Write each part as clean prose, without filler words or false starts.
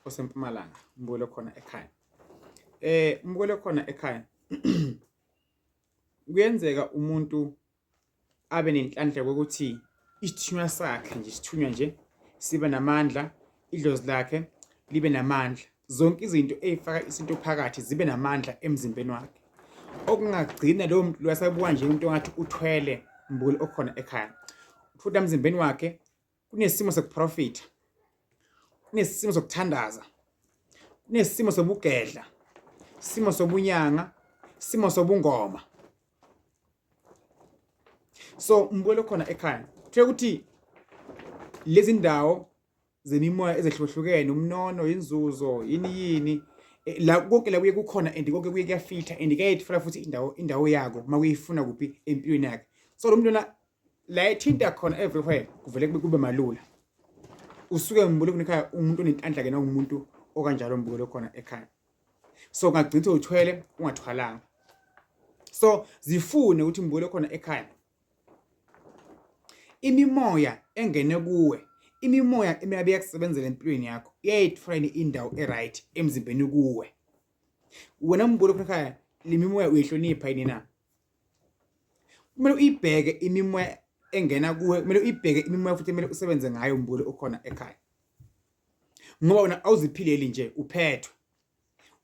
osempumalanga Mbukelo khona ekhaya. Mbukelo khona ekhaya kuyenzeka umuntu abe nenhlanhla kokuthi isithunywa sakhe nje isithunywa nje sibe namandla, idlozi lakhe libe namandla, zonke izinto ezifaka isinto phakathi zibe namandla emzimbeni wakhe, okungagcina lowo muntu wasebuka nje umuntu ongathi uthwele Mbukelo okhona ekhaya. Futhi emzimbeni wakhe kunesimo sokuprofita, kunesimo sokuthandaza, kunesimo sobugedla, isimo sobunyanga, isimo sobungoma. So Mbukelo khona ekhaya kuthiwa ukuthi lezi ndawo zemimoya ezehlukahlukene, umnono, inzuzo, yini la konke la kuye kukhona and konke kuye kuyafilter and kuyayithola futhi indawo yako makuyifuna kuphi empilweni yakhe. So lo muntu la ethinta khona everywhere kuvele kube malula. Usuke Mbukelo khona ekhaya umuntu onenhlanhla ke nangumuntu okanjalo Mbukelo khona ekhaya. So ngagcina uthwele ungathwalanga. So zifune ukuthi Mbukelo khona ekhaya imimoya engene kuwe, imimoya emiyabe yakusebenzela empilweni yakho iyayithola indawo eright emzimbeni kuwe. Wena Mbukelo khona ekhaya limimoya uyihlonipha yini na? Kumele uyibheke imimoya engena kuwe, kumele uyibheke imimoya futhi kumele usebenze ngayo Mbukelo okhona ekhaya. Ngoba wena awuziphileli nje uphethwe.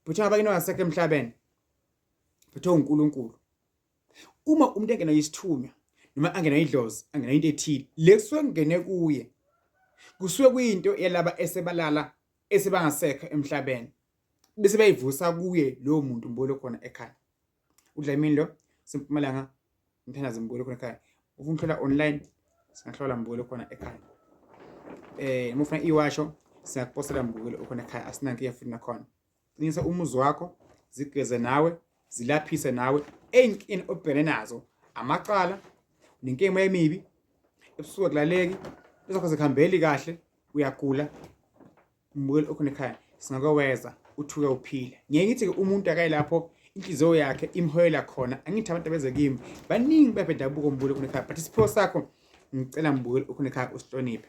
Phethwe ngabanye wasekhe emhlabeni. Phethwe uNkulunkulu. Uma umuntu engena yisithunywa noma angena idlozi, angena into ethile, lekusuke kungene kuye. Kusuke kuyinto yalaba esebalala esebangasekho emhlabeni. Bese bayivusa kuye lowo muntu Mbukelo khona ekhaya. Udlamini lo sempumalanga ngithandaza Mbukelo khona ekhaya. Ufuna ukuthola online singahlola Mbukelo khona ekhaya. Uma ufuna iwasho siyakupostela Mbukelo khona ekhaya, asinankinga futhi nakhona. Qinisa umuzi wakho, zigeze nawe, zilaphise nawe ey'nkini obhekene nazo, amacala, nenkinga emibi, ebusuku kulaleki, bese kuhambeli kahle, uyagula. Mbukelo khona ekhaya singakweza uthuke uphile. Ngeke ngithi umuntu akayilapho inhliziyo yakhe imhoyela khona, angithi abantu abeze kimi baningi bebedabuko Mbukelo khona ekhaya, but isipho sakho ngicela Mbukelo khona ekhaya usihloniphe.